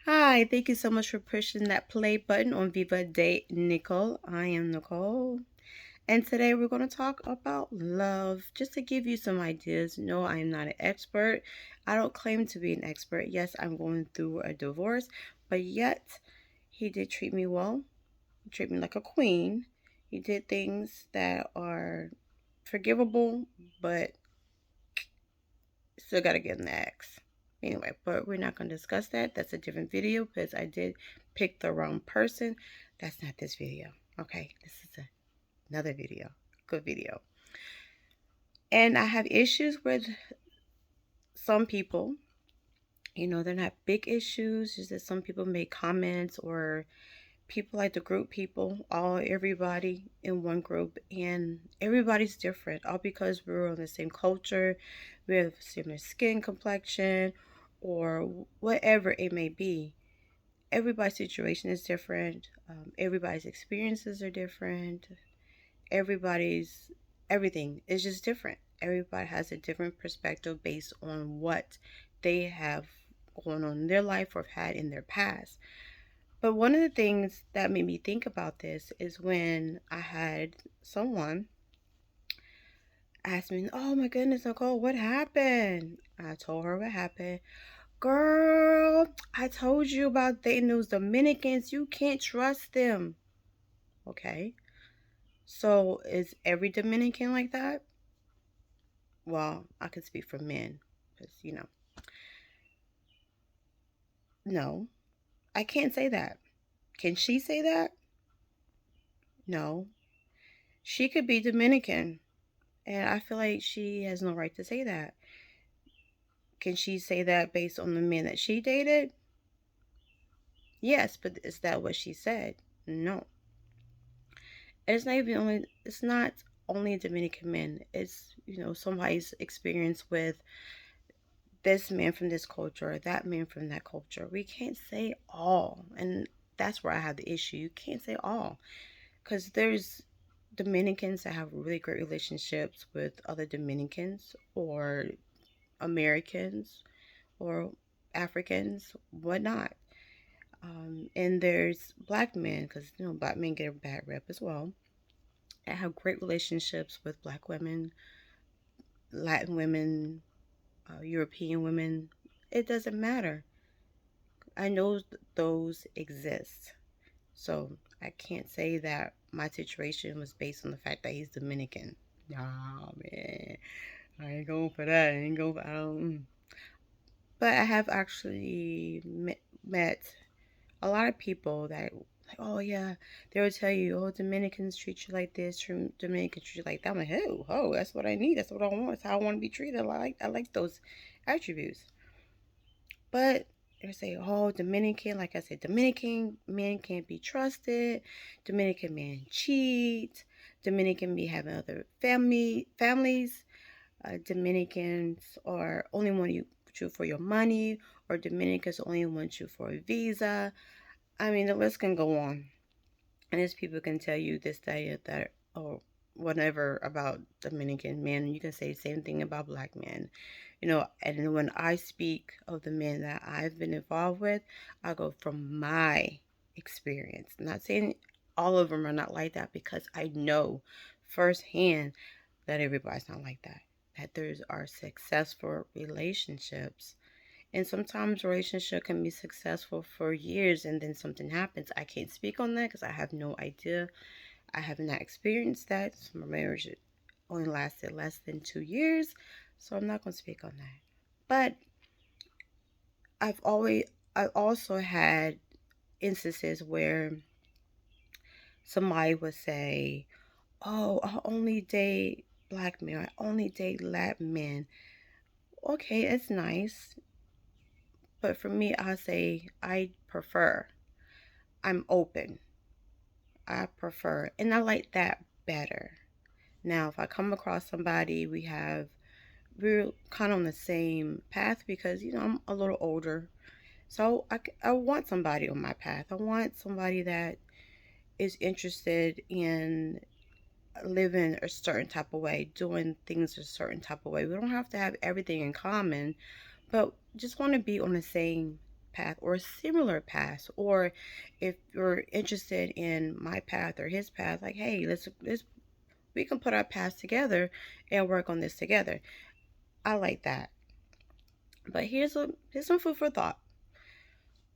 Hi, thank you so much for pushing that play button on Viva de Nicole. I am Nicole, and today we're going to talk about love just to give you some ideas. No, I am not an expert. I don't claim to be an expert. Yes, I'm going through a divorce, but yet he did treat me well. He treated me like a queen. He did things that are forgivable, but still got to get an X. Anyway, but we're not going to discuss that. That's a different video because I did pick the wrong person. That's not this video. Okay, this is another video. Good video. And I have issues with some people. They're not big issues. Just that some people make comments or people like to group people, everybody in one group, and everybody's different, all because we're on the same culture, we have similar skin complexion, or whatever it may be. Everybody's situation is different. Everybody's experiences are different. Everybody's everything is just different. Everybody has a different perspective based on what they have going on in their life or have had in their past. But one of the things that made me think about this is when I had someone ask me, "Oh my goodness, Nicole, what happened?" I told her what happened. Girl, I told you about dating those Dominicans. You can't trust them. Okay. So is every Dominican like that? Well, I can speak for men because, no, I can't say that. Can she say that? No. She could be Dominican. And I feel like she has no right to say that. Can she say that based on the men that she dated? Yes, but is that what she said? No. And it's not only Dominican men. It's, somebody's experience with this man from this culture or that man from that culture. We can't say all. And that's where I have the issue. You can't say all. Because there's Dominicans that have really great relationships with other Dominicans or Americans or Africans, whatnot. And there's black men, because black men get a bad rep as well, that have great relationships with black women, Latin women, European women. It doesn't matter. I know those exist. So I can't say that my situation was based on the fact that he's Dominican. Nah, man. I ain't going for that. I ain't going for, I don't. But I have actually met a lot of people that like, oh yeah, they would tell you, oh, Dominicans treat you like this, Dominicans treat you like that. I'm like, oh, that's what I need. That's what I want. That's how I want to be treated. I like those attributes. But they say, oh, Dominican, like I said, Dominican men can't be trusted. Dominican men cheat. Dominican be having other families. Dominicans are only want you for your money, or Dominicans only want you for a visa. I mean, the list can go on. And as people can tell you this, that, or whatever about Dominican men, you can say the same thing about black men. And when I speak of the men that I've been involved with, I go from my experience. I'm not saying all of them are not like that, because I know firsthand that everybody's not like that. That there are successful relationships, and sometimes a relationship can be successful for years and then something happens. I can't speak on that because I have no idea. I have not experienced that. My marriage only lasted less than 2 years, so I'm not going to speak on that. But I also had instances where somebody would say, "Oh, I only date black men. I only date Latin men." Okay, it's nice, but for me, I say I prefer. I'm open. I prefer, and I like that better. Now, if I come across somebody, we're kind of on the same path, because I'm a little older, so I want somebody on my path. I want somebody that is interested in living a certain type of way, doing things a certain type of way. We don't have to have everything in common, but just want to be on the same path or similar paths. Or if you're interested in my path or his path, like, hey, let's we can put our paths together and work on this together. I like that. But here's some food for thought.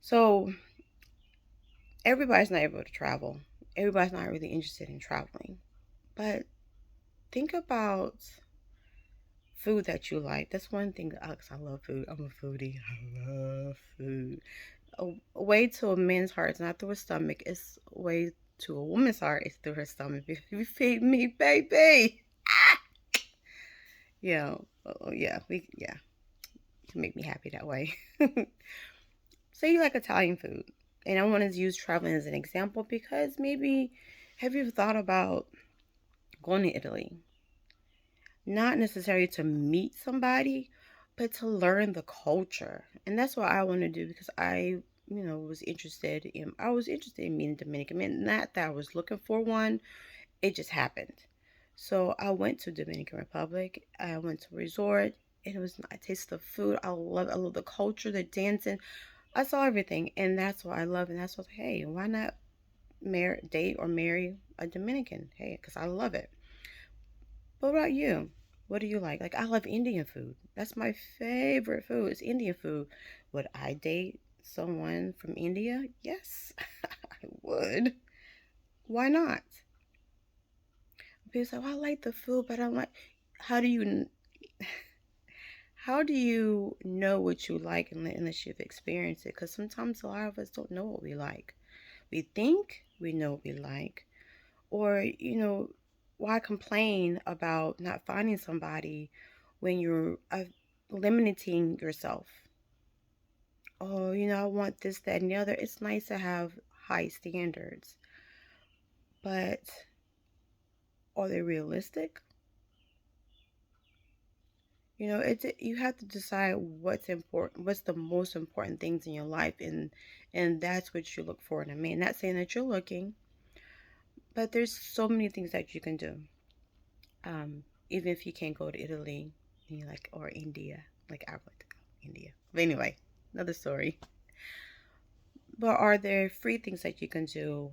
So everybody's not able to travel. Everybody's not really interested in traveling. But think about food that you like. That's one thing that Alex, I love food. I'm a foodie. I love food. A way to a man's heart is not through his stomach. It's a way to a woman's heart is through her stomach. If you feed me, baby. Yeah. Oh, yeah. Yeah. You can make me happy that way. Say you like Italian food. And I want to use traveling as an example because maybe have you ever thought about going to Italy? Not necessarily to meet somebody, but to learn the culture. And that's what I want to do because I was interested in meeting Dominican men. Not that I was looking for one, it just happened. So I went to Dominican Republic. I went to a resort. And I tasted the food. I love the culture, the dancing. I saw everything, and that's what I love. And that's what, hey, why not date or marry a Dominican? Hey, because I love it. What about you? What do you like? Like, I love Indian food. That's my favorite food. It's Indian food. Would I date someone from India? Yes, I would. Why not? People say, "Well, I like the food, but I don't like." How do you how do you know what you like unless you've experienced it? Because sometimes a lot of us don't know what we like. We think we know what we like, or why complain about not finding somebody when you're limiting yourself? Oh, I want this, that, and the other. It's nice to have high standards, but are they realistic? You have to decide what's important, what's the most important things in your life, and that's what you look for in a man. Not saying that you're looking, but there's so many things that you can do. Even if you can't go to Italy, and you're like, or India, like I would like to go India. But anyway, another story. But are there free things that you can do?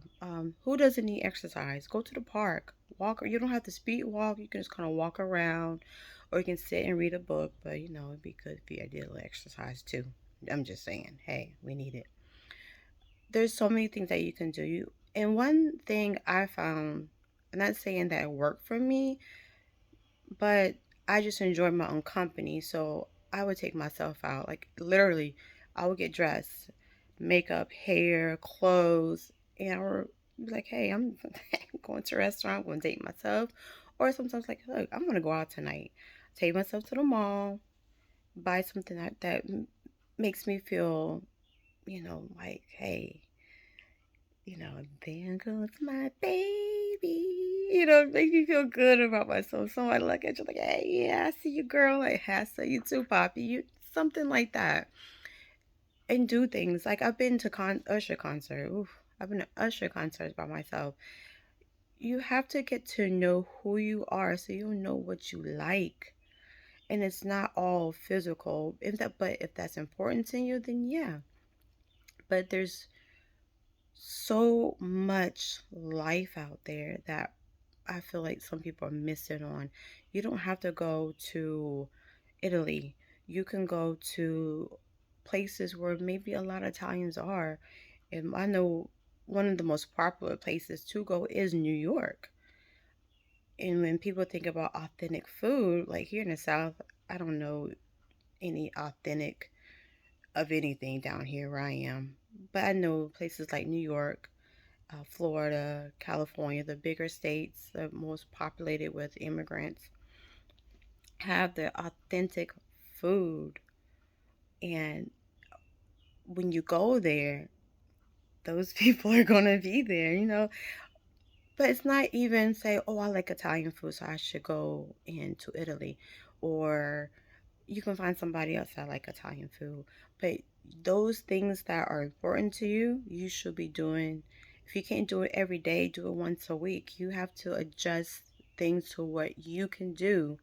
Who doesn't need exercise? Go to the park, walk. Or you don't have to speed walk. You can just kind of walk around, or you can sit and read a book. But it'd be good if you did a little exercise too. I'm just saying, hey, we need it. There's so many things that you can do. And one thing I found, I'm not saying that it worked for me, but I just enjoy my own company. So I would take myself out. Like literally, I would get dressed, makeup, hair, clothes, and I would be like, hey, I'm going to a restaurant, I'm going to date myself. Or sometimes like, look, I'm going to go out tonight. Take myself to the mall, buy something that makes me feel, like, hey, there goes my baby. Make me feel good about myself. Somebody look at you like, hey, yeah, I see you, girl. Like, I see you too, Poppy. Something like that. And do things. Like, I've been to Usher concert. Oof, I've been to Usher concerts by myself. You have to get to know who you are so you'll know what you like. And it's not all physical. But if that's important to you, then yeah. But there's so much life out there that I feel like some people are missing on. You don't have to go to Italy. You can go to places where maybe a lot of Italians are. And I know one of the most popular places to go is New York. And when people think about authentic food, like here in the South, I don't know any authentic of anything down here where I am. But I know places like New York, Florida, California, the bigger states, the most populated with immigrants, have the authentic food. And when you go there, those people are going to be there. But it's not even say, oh, I like Italian food, so I should go into Italy. Or you can find somebody else that like Italian food. But those things that are important to you, you should be doing. If you can't do it every day, do it once a week. You have to adjust things to what you can do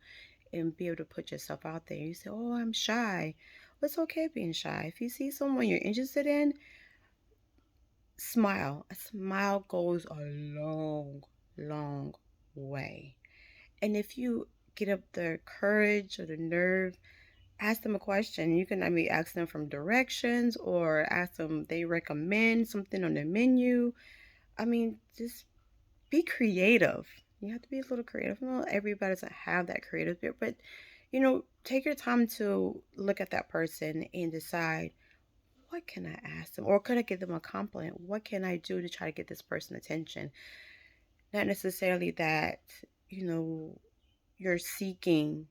and be able to put yourself out there. You say, oh, I'm shy. Well, it's okay being shy. If you see someone you're interested in, smile. A smile goes a long, long way. And if you get up the courage or the nerve, ask them a question. You can, I mean, ask them from directions or ask them they recommend something on the menu. I mean, just be creative. You have to be a little creative. Not everybody doesn't have that creative spirit, but take your time to look at that person and decide, what can I ask them? Or could I give them a compliment? What can I do to try to get this person attention? Not necessarily that, you know, you're seeking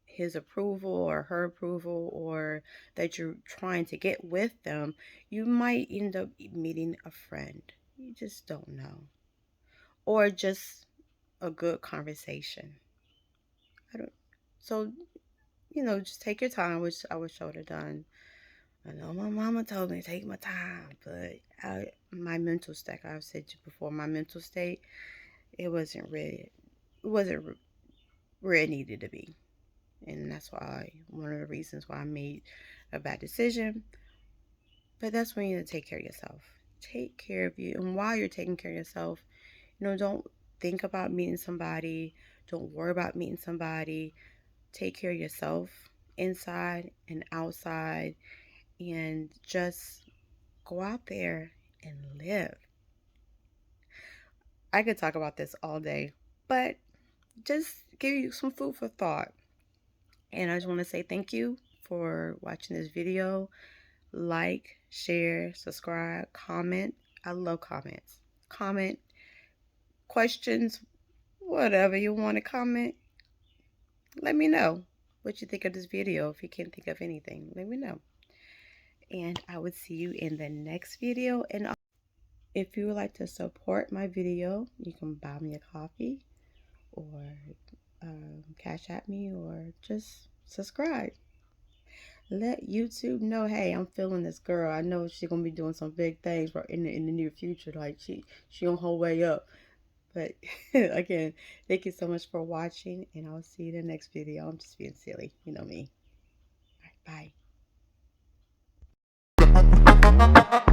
his approval or her approval, or that you're trying to get with them. You might end up meeting a friend. You just don't know. Or just a good conversation. I don't, so, just take your time, which I wish I would have done. I know my mama told me to take my time, but my mental state, I've said to you before, my mental state, it wasn't where it needed to be. And that's one of the reasons why I made a bad decision. But that's when you need to take care of yourself. Take care of you. And while you're taking care of yourself, don't think about meeting somebody. Don't worry about meeting somebody. Take care of yourself inside and outside. And just go out there and live. I could talk about this all day, but just give you some food for thought. And I just want to say thank you for watching this video. Like, share, subscribe, comment. I love comments. Comment, questions, whatever you want to comment. Let me know what you think of this video. If you can't think of anything, let me know. And I would see you in the next video. And if you would like to support my video, you can buy me a coffee or cash at me or just subscribe. Let YouTube know, hey, I'm feeling this girl. I know she's gonna be doing some big things in the near future. Like she on her way up. But again, thank you so much for watching, and I'll see you in the next video. I'm just being silly, you know me. All right, bye.